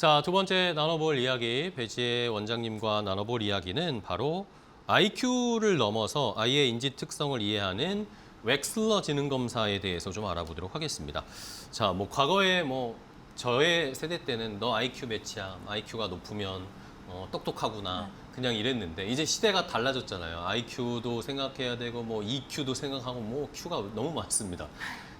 자, 두 번째 나눠볼 이야기, 배지혜 원장님과 나눠볼 이야기는 바로 IQ를 넘어서 아이의 인지 특성을 이해하는 웩슬러 지능 검사에 대해서 좀 알아보도록 하겠습니다. 자, 과거에 저의 세대 때는 너 IQ 몇이야? IQ가 높으면 똑똑하구나. 그냥 이랬는데 이제 시대가 달라졌잖아요. IQ도 생각해야 되고 EQ도 생각하고 Q가 너무 많습니다.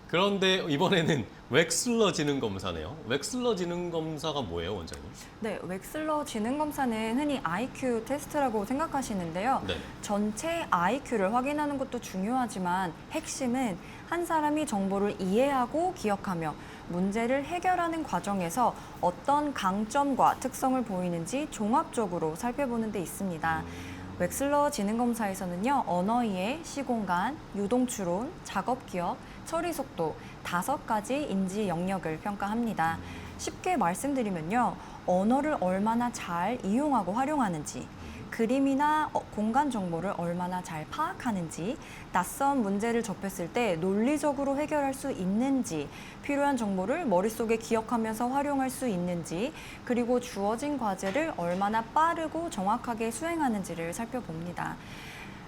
그런데 이번에는 웩슬러 지능 검사네요. 웩슬러 지능 검사가 뭐예요, 원장님? 네, 웩슬러 지능 검사는 흔히 IQ 테스트라고 생각하시는데요. 네. 전체 IQ를 확인하는 것도 중요하지만 핵심은 한 사람이 정보를 이해하고 기억하며 문제를 해결하는 과정에서 어떤 강점과 특성을 보이는지 종합적으로 살펴보는 데 있습니다. 웩슬러 지능 검사에서는요, 언어 이해, 시공간, 유동 추론, 작업 기억, 처리 속도 5가지 인지 영역을 평가합니다. 쉽게 말씀드리면요, 언어를 얼마나 잘 이용하고 활용하는지, 그림이나 공간 정보를 얼마나 잘 파악하는지, 낯선 문제를 접했을 때 논리적으로 해결할 수 있는지, 필요한 정보를 머릿속에 기억하면서 활용할 수 있는지, 그리고 주어진 과제를 얼마나 빠르고 정확하게 수행하는지를 살펴봅니다.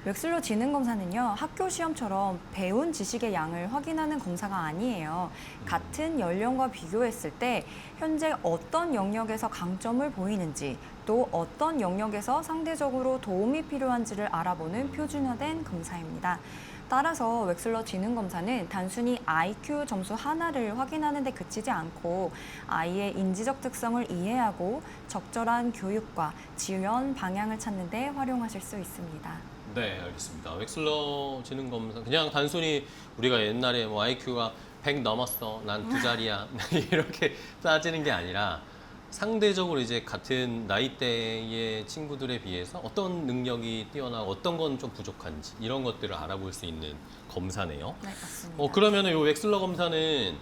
웩슬러 지능 검사는요, 학교 시험처럼 배운 지식의 양을 확인하는 검사가 아니에요. 같은 연령과 비교했을 때 현재 어떤 영역에서 강점을 보이는지, 또 어떤 영역에서 상대적으로 도움이 필요한지를 알아보는 표준화된 검사입니다. 따라서 웩슬러 지능 검사는 단순히 IQ 점수 하나를 확인하는 데 그치지 않고 아이의 인지적 특성을 이해하고 적절한 교육과 지원 방향을 찾는 데 활용하실 수 있습니다. 네, 알겠습니다. 웩슬러 지능 검사 그냥 단순히 우리가 옛날에 IQ가 100 넘었어, 난 2자리야 이렇게 따지는 게 아니라 상대적으로 이제 같은 나이대의 친구들에 비해서 어떤 능력이 뛰어나고 어떤 건 좀 부족한지 이런 것들을 알아볼 수 있는 검사네요. 네, 맞습니다. 그러면 이 웩슬러 검사는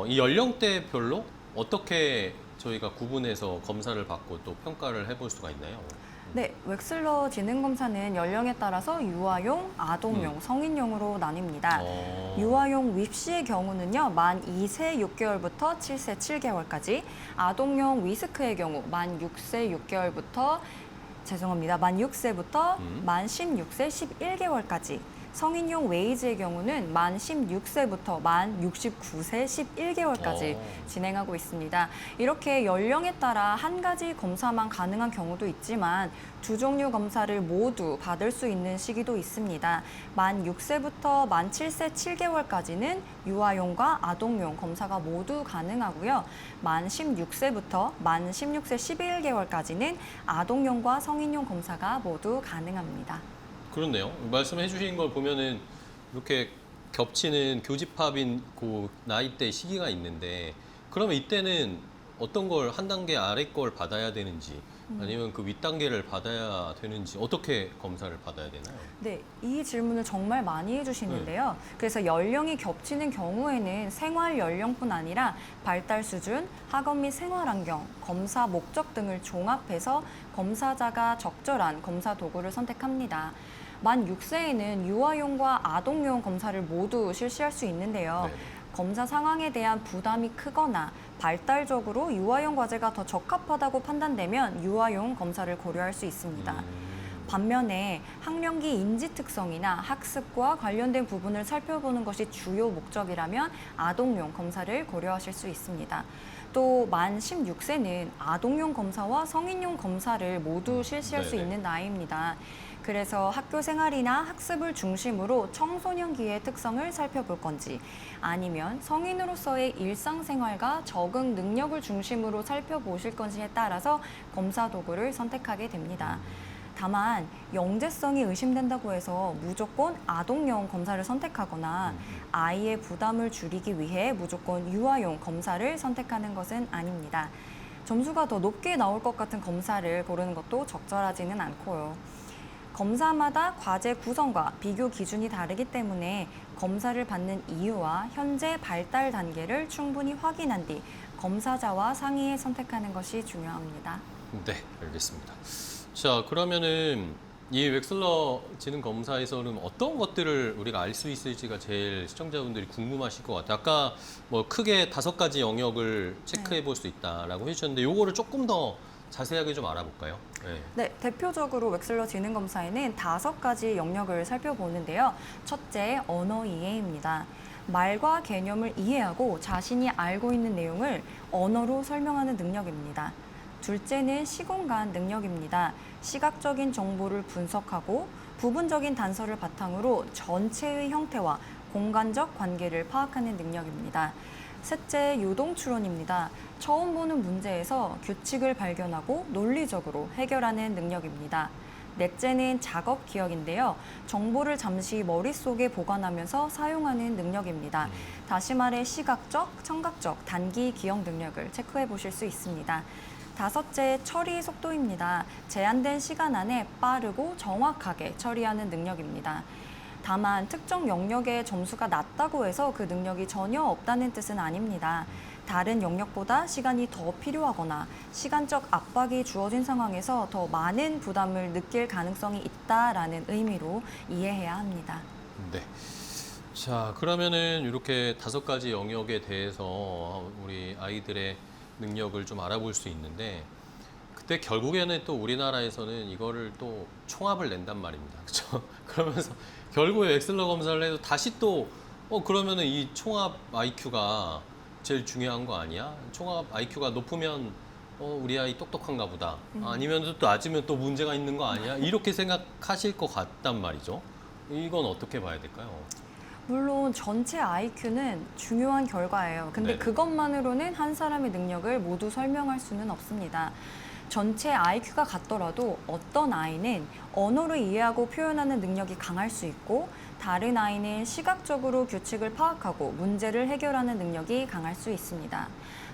이 연령대별로 어떻게 저희가 구분해서 검사를 받고 또 평가를 해볼 수가 있나요? 네, 웩슬러 지능 검사는 연령에 따라서 유아용, 아동용, 성인용으로 나뉩니다. 유아용 윕시의 경우는요, 만 2세 6개월부터 7세 7개월까지, 아동용 위스크의 경우 만 6세 6개월부터 만 6세부터 만 16세 11개월까지, 성인용 웨이즈의 경우는 만 16세부터 만 69세 11개월까지 진행하고 있습니다. 이렇게 연령에 따라 한 가지 검사만 가능한 경우도 있지만 두 종류 검사를 모두 받을 수 있는 시기도 있습니다. 만 6세부터 만 7세 7개월까지는 유아용과 아동용 검사가 모두 가능하고요. 만 16세부터 만 16세 11개월까지는 아동용과 성인용 검사가 모두 가능합니다. 그렇네요. 말씀해 주신 걸 보면은 이렇게 겹치는 교집합인 그 나이대 시기가 있는데 그러면 이때는 어떤 걸 한 단계 아래 걸 받아야 되는지 아니면 그 윗단계를 받아야 되는지 어떻게 검사를 받아야 되나요? 네, 이 질문을 정말 많이 해주시는데요. 그래서 연령이 겹치는 경우에는 생활 연령뿐 아니라 발달 수준, 학업 및 생활 환경, 검사 목적 등을 종합해서 검사자가 적절한 검사 도구를 선택합니다. 만 6세에는 유아용과 아동용 검사를 모두 실시할 수 있는데요. 네. 검사 상황에 대한 부담이 크거나 발달적으로 유아용 과제가 더 적합하다고 판단되면 유아용 검사를 고려할 수 있습니다. 반면에 학령기 인지 특성이나 학습과 관련된 부분을 살펴보는 것이 주요 목적이라면 아동용 검사를 고려하실 수 있습니다. 또 만 16세는 아동용 검사와 성인용 검사를 모두 실시할 수 네네. 있는 나이입니다. 그래서 학교 생활이나 학습을 중심으로 청소년기의 특성을 살펴볼 건지 아니면 성인으로서의 일상생활과 적응 능력을 중심으로 살펴보실 건지에 따라서 검사 도구를 선택하게 됩니다. 다만 영재성이 의심된다고 해서 무조건 아동용 검사를 선택하거나 아이의 부담을 줄이기 위해 무조건 유아용 검사를 선택하는 것은 아닙니다. 점수가 더 높게 나올 것 같은 검사를 고르는 것도 적절하지는 않고요. 검사마다 과제 구성과 비교 기준이 다르기 때문에 검사를 받는 이유와 현재 발달 단계를 충분히 확인한 뒤 검사자와 상의해 선택하는 것이 중요합니다. 네, 알겠습니다. 자, 그러면은 이 웩슬러 지능 검사에서는 어떤 것들을 우리가 알 수 있을지가 제일 시청자분들이 궁금하실 것 같아요. 아까 뭐 크게 5가지 영역을 체크해 볼 수 있다라고 해주셨는데 요거를 조금 더 자세하게 좀 알아볼까요? 네. 네, 대표적으로 웩슬러 지능 검사에는 5가지 영역을 살펴보는데요. 첫째, 언어 이해입니다. 말과 개념을 이해하고 자신이 알고 있는 내용을 언어로 설명하는 능력입니다. 둘째는 시공간 능력입니다. 시각적인 정보를 분석하고 부분적인 단서를 바탕으로 전체의 형태와 공간적 관계를 파악하는 능력입니다. 셋째, 요동추론입니다. 처음 보는 문제에서 규칙을 발견하고 논리적으로 해결하는 능력입니다. 넷째는 작업 기억인데요. 정보를 잠시 머릿속에 보관하면서 사용하는 능력입니다. 다시 말해 시각적, 청각적, 단기 기억 능력을 체크해 보실 수 있습니다. 다섯째, 처리 속도입니다. 제한된 시간 안에 빠르고 정확하게 처리하는 능력입니다. 다만 특정 영역의 점수가 낮다고 해서 그 능력이 전혀 없다는 뜻은 아닙니다. 다른 영역보다 시간이 더 필요하거나 시간적 압박이 주어진 상황에서 더 많은 부담을 느낄 가능성이 있다라는 의미로 이해해야 합니다. 네. 자, 그러면은 이렇게 5가지 영역에 대해서 우리 아이들의 능력을 좀 알아볼 수 있는데 그때 결국에는 또 우리나라에서는 이거를 또 총합을 낸단 말입니다. 그렇죠? 그러면서 결국에 웩슬러 검사를 해도 다시 또 그러면은 이 총합 IQ가 제일 중요한 거 아니야? 총합 IQ가 높으면 우리 아이 똑똑한가 보다. 아니면 또 낮으면 또 문제가 있는 거 아니야? 이렇게 생각하실 것 같단 말이죠. 이건 어떻게 봐야 될까요? 물론 전체 IQ는 중요한 결과예요. 근데 네네. 그것만으로는 한 사람의 능력을 모두 설명할 수는 없습니다. 전체 IQ가 같더라도 어떤 아이는 언어를 이해하고 표현하는 능력이 강할 수 있고 다른 아이는 시각적으로 규칙을 파악하고 문제를 해결하는 능력이 강할 수 있습니다.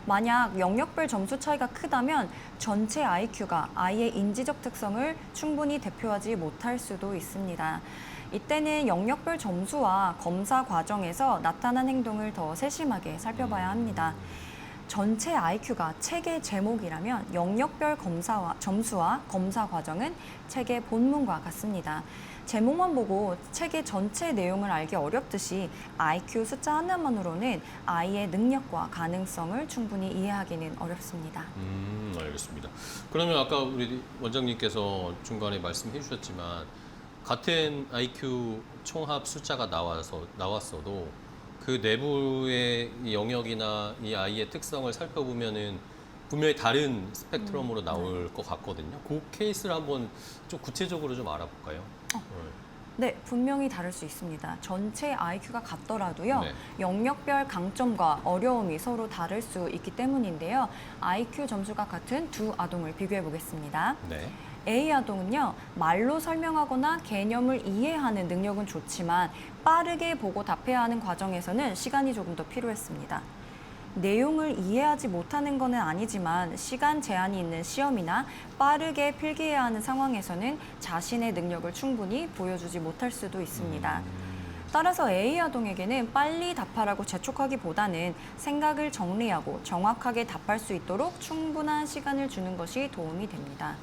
만약 영역별 점수 차이가 크다면 전체 IQ가 아이의 인지적 특성을 충분히 대표하지 못할 수도 있습니다. 이때는 영역별 점수와 검사 과정에서 나타난 행동을 더 세심하게 살펴봐야 합니다. 전체 IQ가 책의 제목이라면 영역별 점수와 검사 과정은 책의 본문과 같습니다. 제목만 보고 책의 전체 내용을 알기 어렵듯이 IQ 숫자 하나만으로는 아이의 능력과 가능성을 충분히 이해하기는 어렵습니다. 알겠습니다. 그러면 아까 우리 원장님께서 중간에 말씀해 주셨지만 같은 IQ 총합 숫자가 나왔어도 그 내부의 이 영역이나 이 아이의 특성을 살펴보면은 분명히 다른 스펙트럼으로 나올 것 같거든요. 그 케이스를 한번 좀 구체적으로 좀 알아볼까요? 네, 분명히 다를 수 있습니다. 전체 IQ가 같더라도요, 네. 영역별 강점과 어려움이 서로 다를 수 있기 때문인데요. IQ 점수가 같은 두 아동을 비교해 보겠습니다. 네. A 아동은요, 말로 설명하거나 개념을 이해하는 능력은 좋지만 빠르게 보고 답해야 하는 과정에서는 시간이 조금 더 필요했습니다. 내용을 이해하지 못하는 것은 아니지만 시간 제한이 있는 시험이나 빠르게 필기해야 하는 상황에서는 자신의 능력을 충분히 보여주지 못할 수도 있습니다. 따라서 A 아동에게는 빨리 답하라고 재촉하기보다는 생각을 정리하고 정확하게 답할 수 있도록 충분한 시간을 주는 것이 도움이 됩니다.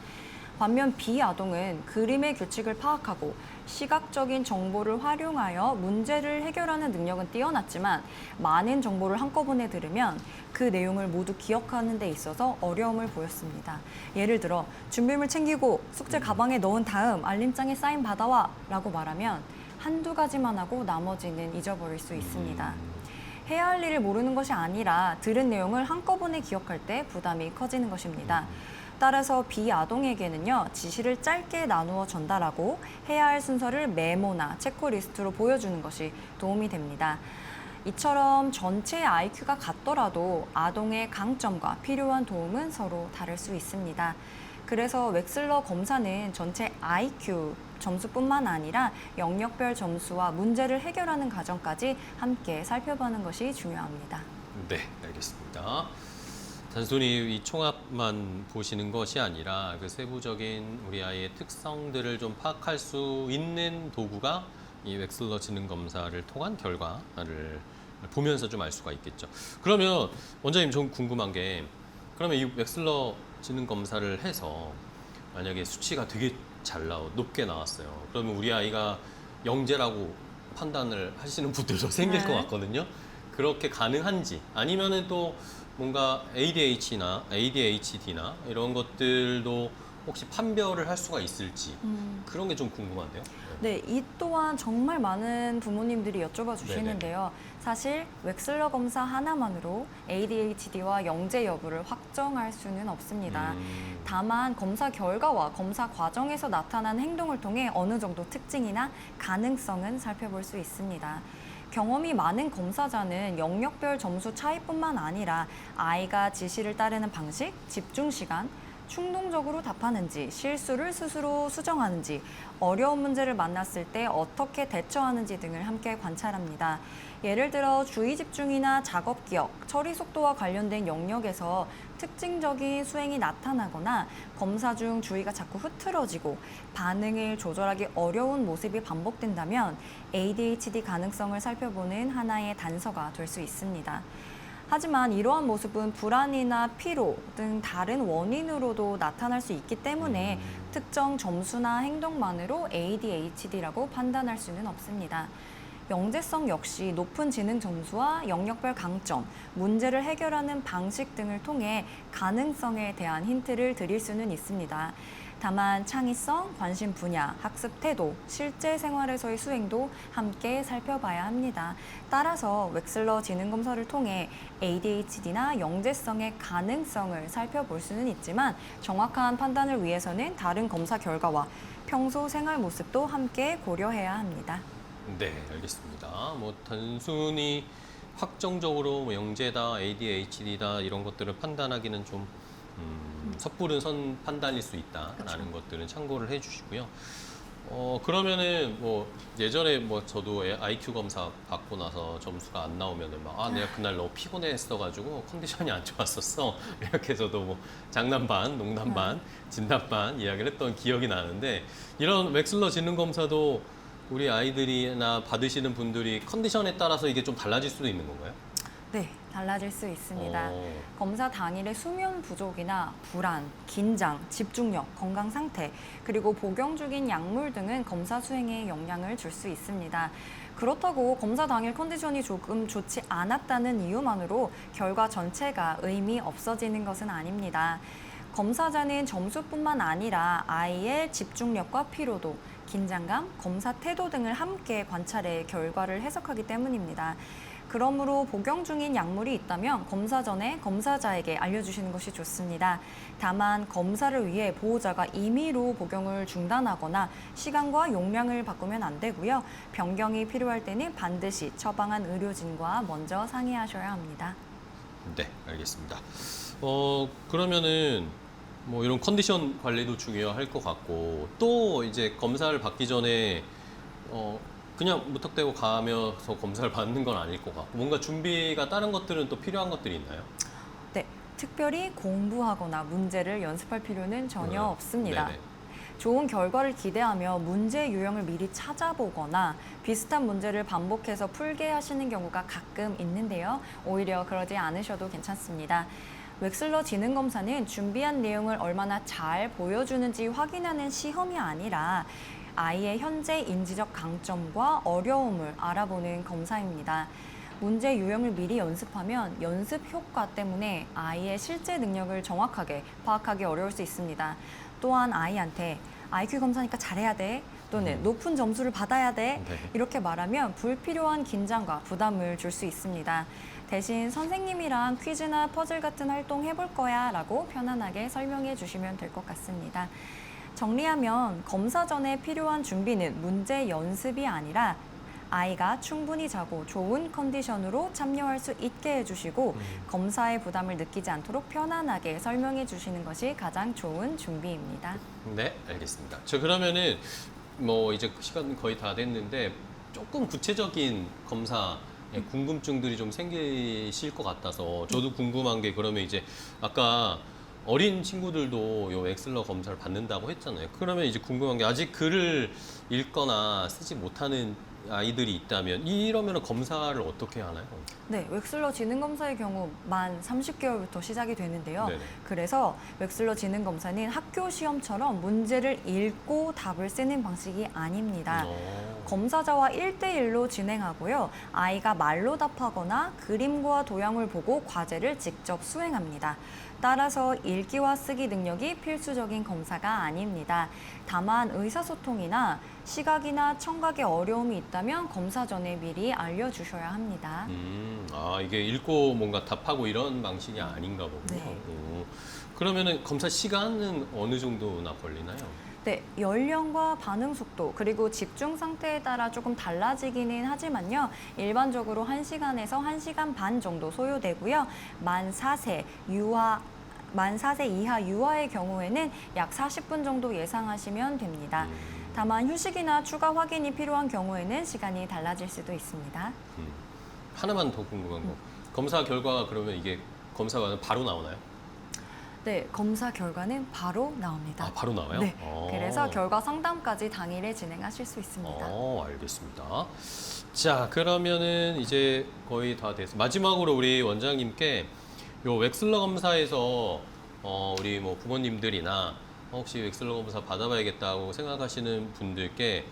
반면 B 아동은 그림의 규칙을 파악하고 시각적인 정보를 활용하여 문제를 해결하는 능력은 뛰어났지만 많은 정보를 한꺼번에 들으면 그 내용을 모두 기억하는 데 있어서 어려움을 보였습니다. 예를 들어 준비물 챙기고 숙제 가방에 넣은 다음 알림장에 사인 받아와 라고 말하면 한두 가지만 하고 나머지는 잊어버릴 수 있습니다. 해야 할 일을 모르는 것이 아니라 들은 내용을 한꺼번에 기억할 때 부담이 커지는 것입니다. 따라서 B 아동에게는요, 지시를 짧게 나누어 전달하고 해야 할 순서를 메모나 체크리스트로 보여주는 것이 도움이 됩니다. 이처럼 전체 IQ가 같더라도 아동의 강점과 필요한 도움은 서로 다를 수 있습니다. 그래서 웩슬러 검사는 전체 IQ 점수뿐만 아니라 영역별 점수와 문제를 해결하는 과정까지 함께 살펴보는 것이 중요합니다. 네, 알겠습니다. 단순히 이 총합만 보시는 것이 아니라 그 세부적인 우리 아이의 특성들을 좀 파악할 수 있는 도구가 이 웩슬러 지능 검사를 통한 결과를 보면서 좀 알 수가 있겠죠. 그러면 원장님 좀 궁금한 게 그러면 이 웩슬러 지능 검사를 해서 만약에 수치가 되게 높게 나왔어요. 그러면 우리 아이가 영재라고 판단을 하시는 분들도 생길 것 네. 같거든요. 그렇게 가능한지 아니면은 또 뭔가 ADHD나 이런 것들도 혹시 판별을 할 수가 있을지 그런 게 좀 궁금한데요. 네, 이 또한 정말 많은 부모님들이 여쭤봐 주시는데요. 사실 웩슬러 검사 하나만으로 ADHD와 영재 여부를 확정할 수는 없습니다. 다만 검사 결과와 검사 과정에서 나타난 행동을 통해 어느 정도 특징이나 가능성은 살펴볼 수 있습니다. 경험이 많은 검사자는 영역별 점수 차이뿐만 아니라 아이가 지시를 따르는 방식, 집중 시간, 충동적으로 답하는지, 실수를 스스로 수정하는지, 어려운 문제를 만났을 때 어떻게 대처하는지 등을 함께 관찰합니다. 예를 들어 주의 집중이나 작업 기억, 처리 속도와 관련된 영역에서 특징적인 수행이 나타나거나 검사 중 주의가 자꾸 흐트러지고 반응을 조절하기 어려운 모습이 반복된다면 ADHD 가능성을 살펴보는 하나의 단서가 될 수 있습니다. 하지만 이러한 모습은 불안이나 피로 등 다른 원인으로도 나타날 수 있기 때문에 특정 점수나 행동만으로 ADHD라고 판단할 수는 없습니다. 영재성 역시 높은 지능 점수와 영역별 강점, 문제를 해결하는 방식 등을 통해 가능성에 대한 힌트를 드릴 수는 있습니다. 다만 창의성, 관심 분야, 학습 태도, 실제 생활에서의 수행도 함께 살펴봐야 합니다. 따라서 웩슬러 지능 검사를 통해 ADHD나 영재성의 가능성을 살펴볼 수는 있지만 정확한 판단을 위해서는 다른 검사 결과와 평소 생활 모습도 함께 고려해야 합니다. 네, 알겠습니다. 뭐 단순히 확정적으로 뭐 영재다, ADHD다 이런 것들을 판단하기는 좀 섣부른 판단일 수 있다라는 것들은 참고를 해주시고요. 그러면은 뭐 예전에 뭐 저도 IQ 검사 받고 나서 점수가 안 나오면은 막 내가 그날 너무 피곤했어가지고 컨디션이 안 좋았었어 이렇게 저도 뭐 장난 반, 농담 반, 진담 반 이야기를 했던 기억이 나는데 이런 웩슬러 지능 검사도 우리 아이들이나 받으시는 분들이 컨디션에 따라서 이게 좀 달라질 수도 있는 건가요? 네, 달라질 수 있습니다. 어. 검사 당일의 수면 부족이나 불안, 긴장, 집중력, 건강 상태, 그리고 복용 중인 약물 등은 검사 수행에 영향을 줄 수 있습니다. 그렇다고 검사 당일 컨디션이 조금 좋지 않았다는 이유만으로 결과 전체가 의미 없어지는 것은 아닙니다. 검사자는 점수뿐만 아니라 아이의 집중력과 피로도, 긴장감, 검사 태도 등을 함께 관찰해 결과를 해석하기 때문입니다. 그러므로 복용 중인 약물이 있다면 검사 전에 검사자에게 알려주시는 것이 좋습니다. 다만 검사를 위해 보호자가 임의로 복용을 중단하거나 시간과 용량을 바꾸면 안 되고요. 변경이 필요할 때는 반드시 처방한 의료진과 먼저 상의하셔야 합니다. 네, 알겠습니다. 그러면은 뭐 이런 컨디션 관리도 중요할 것 같고 또 이제 검사를 받기 전에 그냥 무턱대고 가면서 검사를 받는 건 아닐 것 같고 뭔가 준비가 다른 것들은 또 필요한 것들이 있나요? 네, 특별히 공부하거나 문제를 연습할 필요는 전혀 없습니다. 네네. 좋은 결과를 기대하며 문제 유형을 미리 찾아보거나 비슷한 문제를 반복해서 풀게 하시는 경우가 가끔 있는데요. 오히려 그러지 않으셔도 괜찮습니다. 웩슬러 지능 검사는 준비한 내용을 얼마나 잘 보여주는지 확인하는 시험이 아니라 아이의 현재 인지적 강점과 어려움을 알아보는 검사입니다. 문제 유형을 미리 연습하면 연습 효과 때문에 아이의 실제 능력을 정확하게 파악하기 어려울 수 있습니다. 또한 아이한테 IQ 검사니까 잘해야 돼 또는 높은 점수를 받아야 돼 네. 이렇게 말하면 불필요한 긴장과 부담을 줄 수 있습니다. 대신 선생님이랑 퀴즈나 퍼즐 같은 활동 해볼 거야 라고 편안하게 설명해 주시면 될 것 같습니다. 정리하면 검사 전에 필요한 준비는 문제 연습이 아니라 아이가 충분히 자고 좋은 컨디션으로 참여할 수 있게 해주시고 검사의 부담을 느끼지 않도록 편안하게 설명해 주시는 것이 가장 좋은 준비입니다. 네, 알겠습니다. 저 그러면은 뭐 이제 시간 거의 다 됐는데 조금 구체적인 검사의 궁금증들이 좀 생기실 것 같아서 저도 궁금한 게 그러면 이제 아까 어린 친구들도 요 웩슬러 검사를 받는다고 했잖아요. 그러면 이제 궁금한 게 아직 글을 읽거나 쓰지 못하는 아이들이 있다면 이러면 검사를 어떻게 하나요? 네, 웩슬러 지능검사의 경우 만 30개월부터 시작이 되는데요. 네네. 그래서 웩슬러 지능검사는 학교 시험처럼 문제를 읽고 답을 쓰는 방식이 아닙니다. 검사자와 1대1로 진행하고요. 아이가 말로 답하거나 그림과 도형을 보고 과제를 직접 수행합니다. 따라서 읽기와 쓰기 능력이 필수적인 검사가 아닙니다. 다만 의사소통이나 시각이나 청각에 어려움이 있다면 검사 전에 미리 알려주셔야 합니다. 이게 읽고 뭔가 답하고 이런 방식이 아닌가 보군요. 네. 그러면은 검사 시간은 어느 정도나 걸리나요? 네, 연령과 반응 속도 그리고 집중 상태에 따라 조금 달라지기는 하지만요. 일반적으로 1시간에서 1시간 반 정도 소요되고요. 만 4세 이하 유아의 경우에는 약 40분 정도 예상하시면 됩니다. 다만 휴식이나 추가 확인이 필요한 경우에는 시간이 달라질 수도 있습니다. 하나만 더 궁금한 거. 검사 결과가 그러면 이게 검사가 바로 나오나요? 네, 검사 결과는 바로 나옵니다. 아, 바로 나와요? 네, 그래서 결과 상담까지 당일에 진행하실 수 있습니다. 알겠습니다. 자, 그러면은 이제 거의 다 됐어요. 마지막으로 우리 원장님께 요 웩슬러 검사에서 우리 뭐 부모님들이나 혹시 웩슬러 검사 받아봐야겠다고 생각하시는 분들께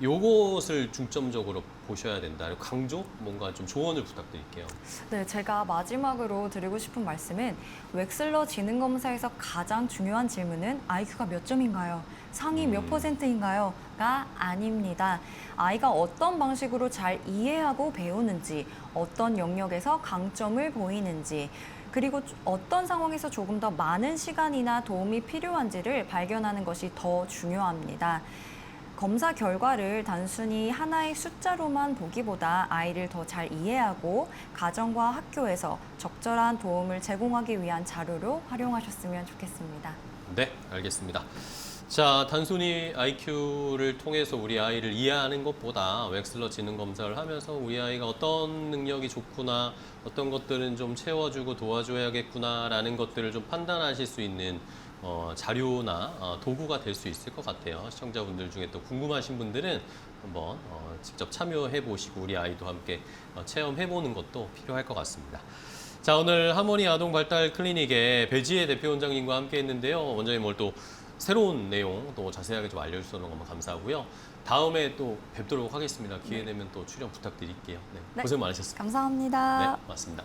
요것을 중점적으로 보셔야 된다. 강조? 뭔가 좀 조언을 부탁드릴게요. 네, 제가 마지막으로 드리고 싶은 말씀은 웩슬러 지능검사에서 가장 중요한 질문은 IQ가 몇 점인가요? 상위 몇 %인가요? 가 아닙니다. 아이가 어떤 방식으로 잘 이해하고 배우는지, 어떤 영역에서 강점을 보이는지, 그리고 어떤 상황에서 조금 더 많은 시간이나 도움이 필요한지를 발견하는 것이 더 중요합니다. 검사 결과를 단순히 하나의 숫자로만 보기보다 아이를 더 잘 이해하고 가정과 학교에서 적절한 도움을 제공하기 위한 자료로 활용하셨으면 좋겠습니다. 네, 알겠습니다. 자, 단순히 IQ를 통해서 우리 아이를 이해하는 것보다 웩슬러 지능 검사를 하면서 우리 아이가 어떤 능력이 좋구나, 어떤 것들은 좀 채워주고 도와줘야겠구나라는 것들을 좀 판단하실 수 있는 자료나 도구가 될 수 있을 것 같아요. 시청자분들 중에 또 궁금하신 분들은 한번 직접 참여해 보시고 우리 아이도 함께 체험해 보는 것도 필요할 것 같습니다. 자, 오늘 하모니 아동 발달 클리닉의 배지혜 대표 원장님과 함께 했는데요. 원장님 오늘 또 새로운 내용 또 자세하게 좀 알려주셔서 너무 감사하고요. 다음에 또 뵙도록 하겠습니다. 기회 되면 또 출연 부탁드릴게요. 네, 고생 많으셨습니다. 감사합니다. 네, 맞습니다.